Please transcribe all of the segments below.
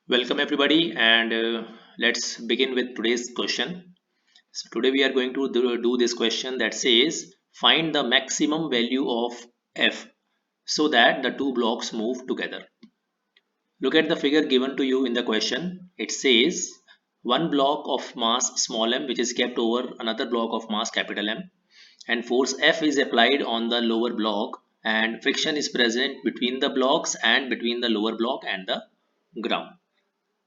Welcome everybody, and let's begin with today's question. So today we are going to do this question that says find the maximum value of f so that the two blocks move together. Look at the figure given to you in the question. It says one block of mass small m which is kept over another block of mass capital M, and force F is applied on the lower block, and friction is present between the blocks and between the lower block and the ground.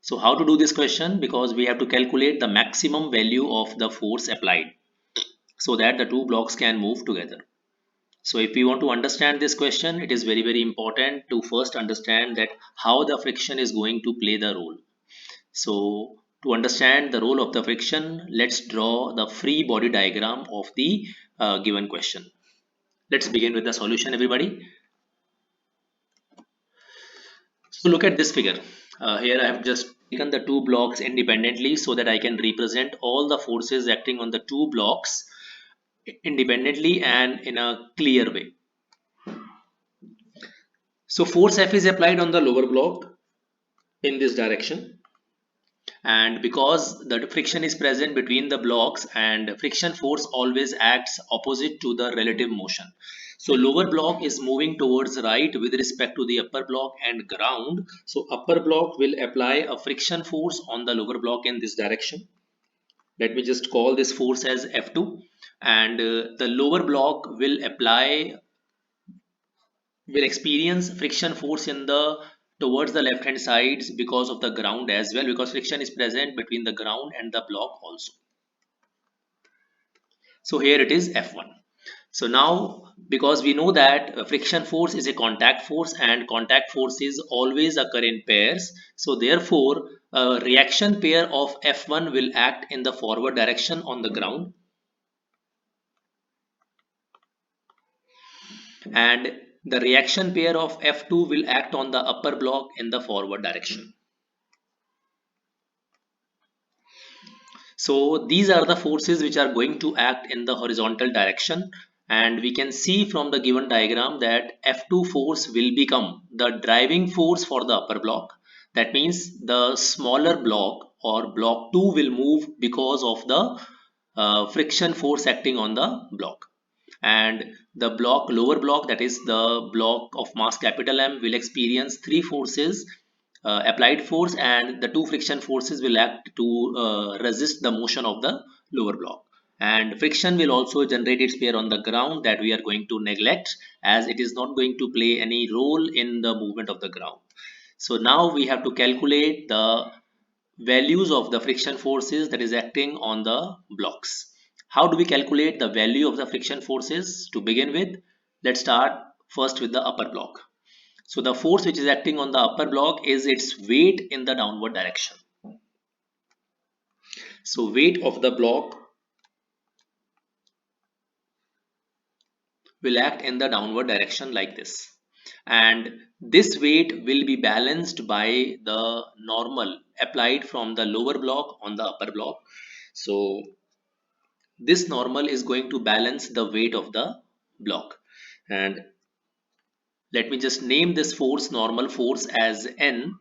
So how to do this question? Because we have to calculate the maximum value of the force applied so that the two blocks can move together. So if we want to understand this question, it is very important to first understand that how the friction is going to play the role. So to understand the role of the friction, let's draw the free body diagram of the given question. Let's begin with the solution, everybody. So look at this figure. Here I have just taken the two blocks independently so that I can represent all the forces acting on the two blocks independently and in a clear way. So force F is applied on the lower block in this direction, and because the friction is present between the blocks and friction force always acts opposite to the relative motion. So lower block is moving towards right with respect to the upper block and ground. So upper block will apply a friction force on the lower block in this direction. Let me just call this force as F2, and the lower block will experience friction force in the towards the left hand sides because of the ground as well, because friction is present between the ground and the block also. So here it is F1. So now, because we know that friction force is a contact force and contact forces always occur in pairs, so therefore a reaction pair of F1 will act in the forward direction on the ground, and the reaction pair of F2 will act on the upper block in the forward direction. So these are the forces which are going to act in the horizontal direction, and we can see from the given diagram that F2 force will become the driving force for the upper block. That means the smaller block or block 2 will move because of the friction force acting on the block, and the lower block, that is the block of mass capital M, will experience three forces: applied force, and the two friction forces will act to resist the motion of the lower block, and friction will also generate its pair on the ground that we are going to neglect as it is not going to play any role in the movement of the ground. So now we have to calculate the values of the friction forces that is acting on the blocks. How do we calculate the value of the friction forces? To begin with, let's start first with the upper block. So the force which is acting on the upper block is its weight in the downward direction. So weight of the block will act in the downward direction like this, and this weight will be balanced by the normal applied from the lower block on the upper block. So this normal is going to balance the weight of the block, and let me just name this force, normal force, as N21.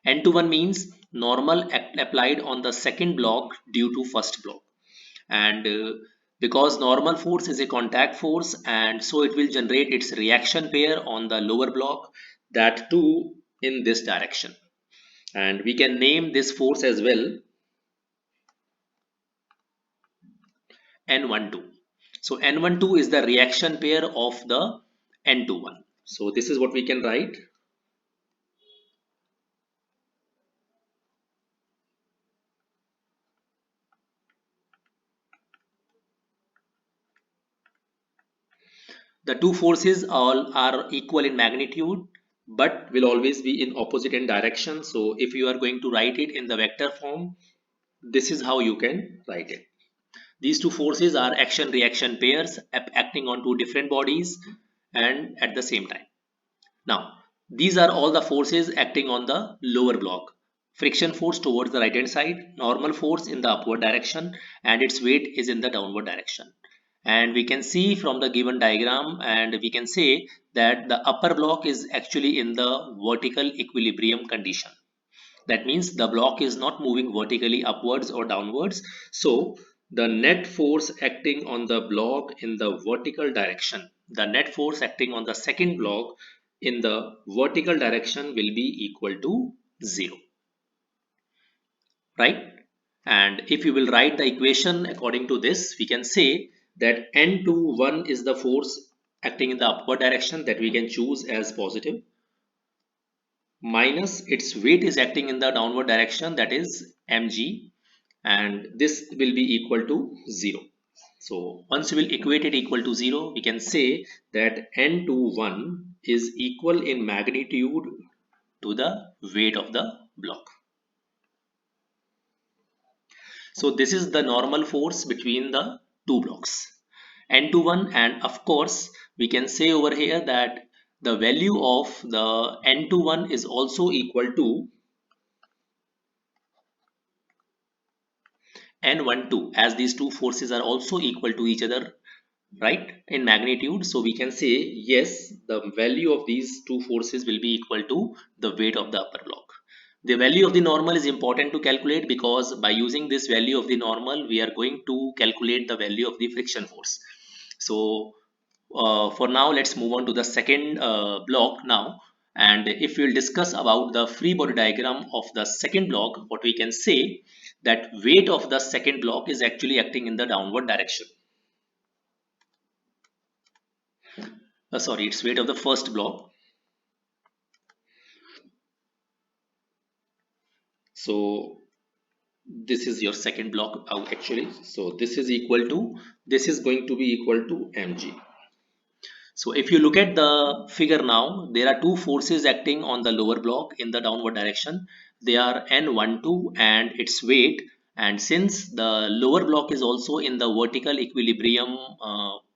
N21 means normal applied on the second block due to first block, and because normal force is a contact force, and so it will generate its reaction pair on the lower block, that too in this direction, and we can name this force as well N12. So N12 is the reaction pair of the N21. So this is what we can write. The two forces all are equal in magnitude but will always be in opposite in direction. So if you are going to write it in the vector form, this is how you can write it. These two forces are action reaction pairs acting on two different bodies and at the same time. Now, these are all the forces acting on the lower block. Friction force towards the right hand side, normal force in the upward direction, and its weight is in the downward direction. And we can see from the given diagram, and we can say that the upper block is actually in the vertical equilibrium condition. That means the block is not moving vertically upwards or downwards. So the net force acting on the block in the vertical direction, the net force acting on the second block in the vertical direction will be equal to 0, right? And if you will write the equation according to this, we can say that N21 is the force acting in the upward direction that we can choose as positive, minus its weight is acting in the downward direction, that is mg, and this will be equal to 0. So once we will equate it equal to 0, we can say that N21 is equal in magnitude to the weight of the block. So this is the normal force between the two blocks, N21, and of course we can say over here that the value of the N21 is also equal to N12, as these two forces are also equal to each other, right, in magnitude. So we can say yes, the value of these two forces will be equal to the weight of the upper block. The value of the normal is important to calculate, because by using this value of the normal we are going to calculate the value of the friction force. So for now let's move on to the second block now, and if we'll discuss about the free body diagram of the second block, what we can say that weight of the second block is actually acting in the downward direction. Sorry, it's weight of the first block. So this is your second block actually. So this is equal to, this is going to be equal to mg. So if you look at the figure now, there are two forces acting on the lower block in the downward direction. They are N12 and its weight. And since the lower block is also in the vertical equilibrium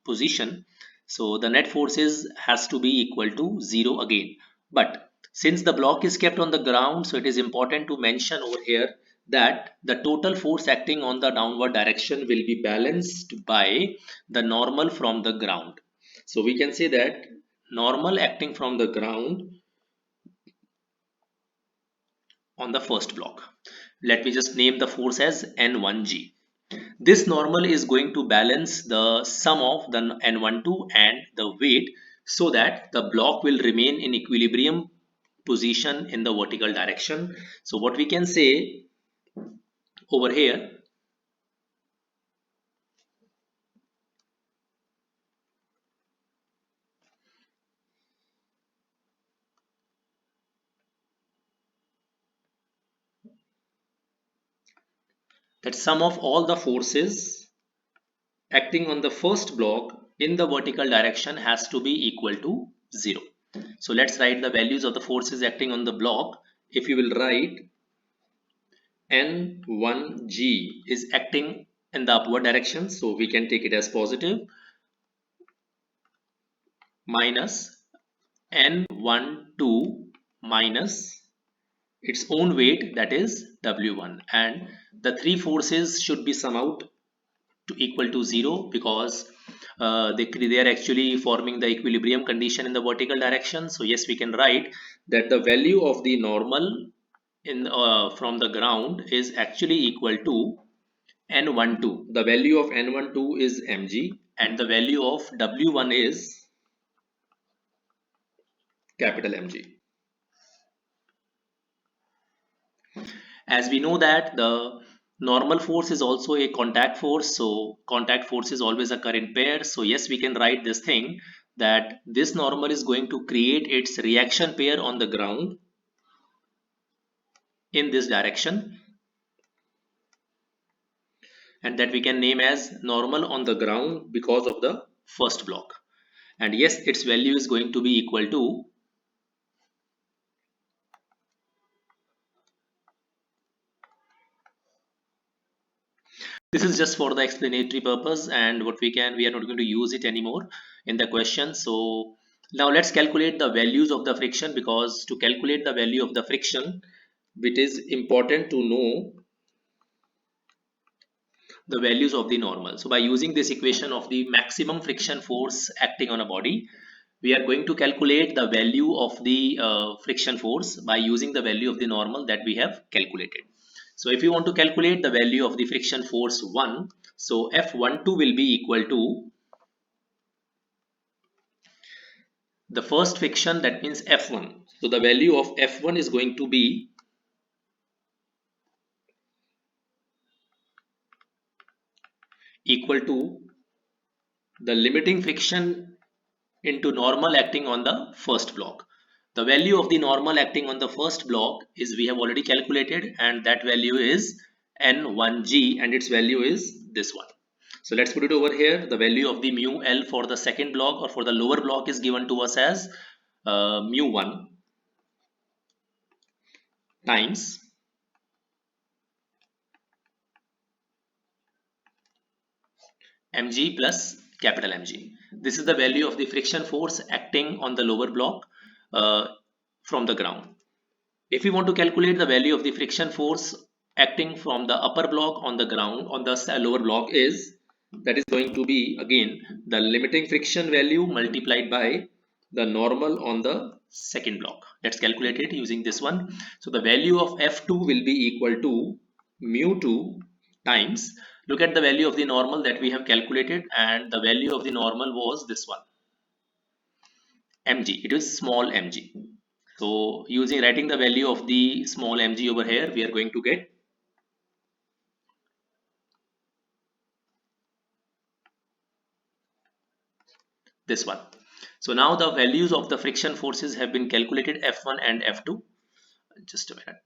position, so the net forces has to be equal to 0 again. But since the block is kept on the ground, so it is important to mention over here that the total force acting on the downward direction will be balanced by the normal from the ground. So we can say that normal acting from the ground on the first block. Let me just name the force as N1G. This normal is going to balance the sum of the N12 and the weight, so that the block will remain in equilibrium position in the vertical direction. So what we can say over here, that sum of all the forces acting on the first block in the vertical direction has to be equal to 0. So let's write the values of the forces acting on the block. If you will write N1G is acting in the upward direction, so we can take it as positive, minus N12 minus its own weight, that is W1, and the three forces should be sum out to equal to 0, because they are actually forming the equilibrium condition in the vertical direction. So yes, we can write that the value of the normal in from the ground is actually equal to N12. The value of N12 is mg, and the value of W1 is capital Mg. As we know that the normal force is also a contact force, so contact forces always occur in pairs. So yes, we can write this thing that this normal is going to create its reaction pair on the ground in this direction, and that we can name as normal on the ground because of the first block. And yes, its value is going to be equal to, this is just for the explanatory purpose, and what we are not going to use it anymore in the question. So now let's calculate the values of the friction, because to calculate the value of the friction, it is important to know the values of the normal. So by using this equation of the maximum friction force acting on a body, we are going to calculate the value of the friction force by using the value of the normal that we have calculated. So if you want to calculate the value of the friction force 1, so F12 will be equal to the first friction, that means F1. So the value of F1 is going to be equal to the limiting friction into normal acting on the first block. The value of the normal acting on the first block is we have already calculated, and that value is N1G, and its value is this one. So let's put it over here. The value of the mu L for the second block or for the lower block is given to us as mu1 times mg plus capital Mg. This is the value of the friction force acting on the lower block from the ground. If we want to calculate the value of the friction force acting from the upper block on the ground on the lower block, is that is going to be again the limiting friction value multiplied by the normal on the second block. Let's calculate it using this one. So the value of F2 will be equal to mu2 times, look at the value of the normal that we have calculated, and the value of the normal was this one, mg. It is small mg. So using writing the value of the small mg over here, we are going to get this one. So now the values of the friction forces have been calculated, F1 and F2. Just a minute.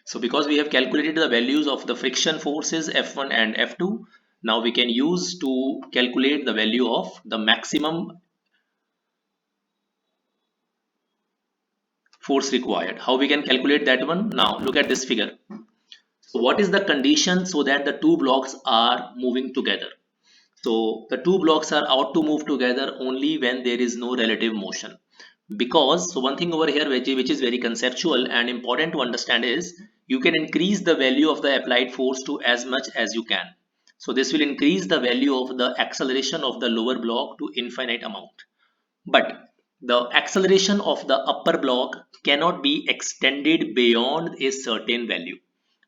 So because we have calculated the values of the friction forces F1 and F2, now we can use to calculate the value of the maximum force required. How we can calculate that one? Now look at this figure. So what is the condition so that the two blocks are moving together? So the two blocks are out to move together only when there is no relative motion. Because, so one thing over here which is very conceptual and important to understand is, you can increase the value of the applied force to as much as you can. So this will increase the value of the acceleration of the lower block to infinite amount. But the acceleration of the upper block cannot be extended beyond a certain value.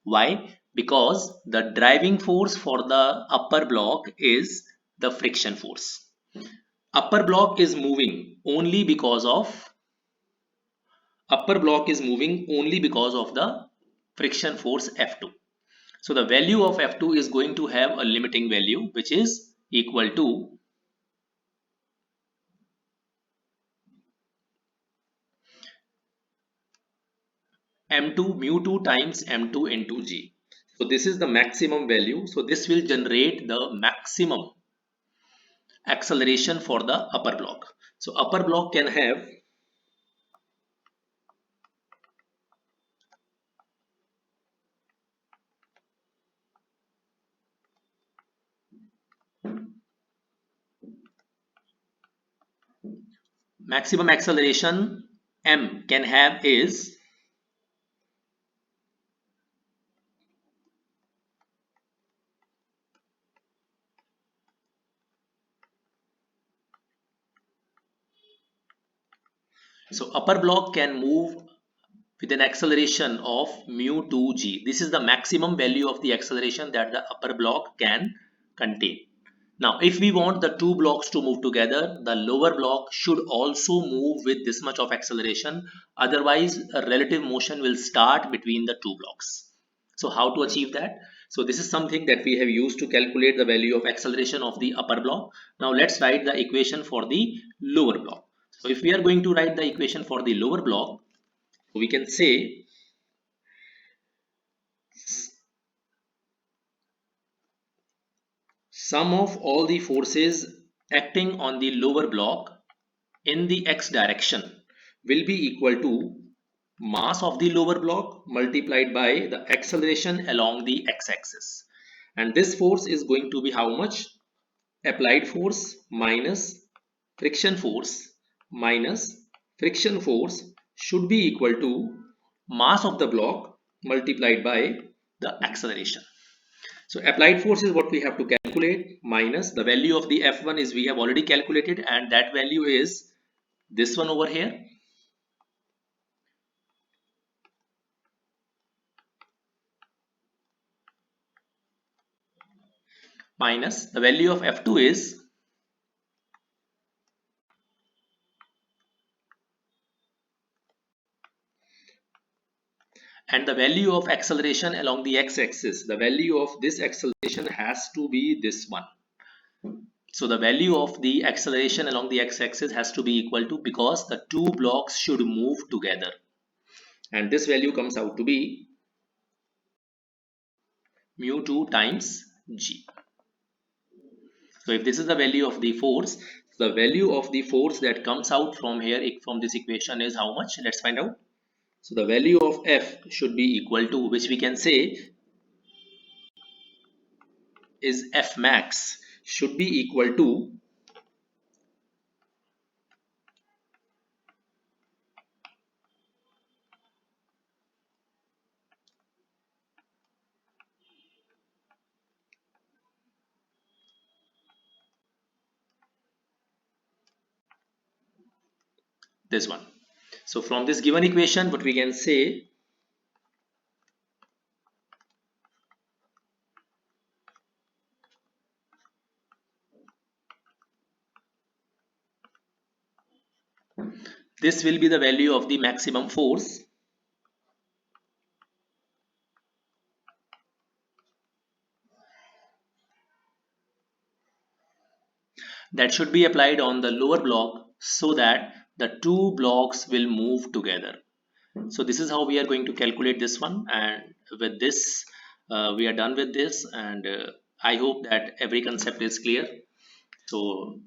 Why? Because the driving force for the upper block is the friction force. Upper block is moving only because of the friction force F2. So the value of F2 is going to have a limiting value which is equal to m2 mu2 times m2 into g. So this is the maximum value. So this will generate the maximum acceleration for the upper block. So upper block can have maximum acceleration m can have is so upper block can move with an acceleration of mu 2g. This is the maximum value of the acceleration that the upper block can contain. Now, if we want the two blocks to move together, the lower block should also move with this much of acceleration. Otherwise, a relative motion will start between the two blocks. So how to achieve that? So this is something that we have used to calculate the value of acceleration of the upper block. Now let's write the equation for the lower block. So if we are going to write the equation for the lower block, we can say sum of all the forces acting on the lower block in the x direction will be equal to mass of the lower block multiplied by the acceleration along the x-axis. And this force is going to be how much? Applied force minus friction force minus friction force should be equal to mass of the block multiplied by the acceleration. So applied force is what we have to calculate, minus the value of the F1 is we have already calculated, and that value is this one over here, minus the value of F2 is, and the value of acceleration along the x-axis, the value of this acceleration has to be this one. So the value of the acceleration along the x-axis has to be equal to, because the two blocks should move together, and this value comes out to be mu2 times g. So if this is the value of the force, the value of the force that comes out from here, from this equation, is how much? Let's find out. So the value of F should be equal to, which we can say is F max, should be equal to this one. So from this given equation, what we can say, this will be the value of the maximum force that should be applied on the lower block, so that the two blocks will move together. So this is how we are going to calculate this one, and with this we are done with this, and I hope that every concept is clear. So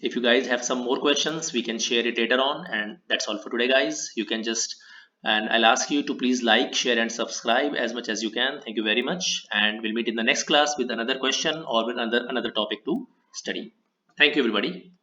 if you guys have some more questions, we can share it later on, and that's all for today, guys. You can just, and I'll ask you to please like, share and subscribe as much as you can. Thank you very much, and we'll meet in the next class with another question or with another topic to study. Thank you, everybody.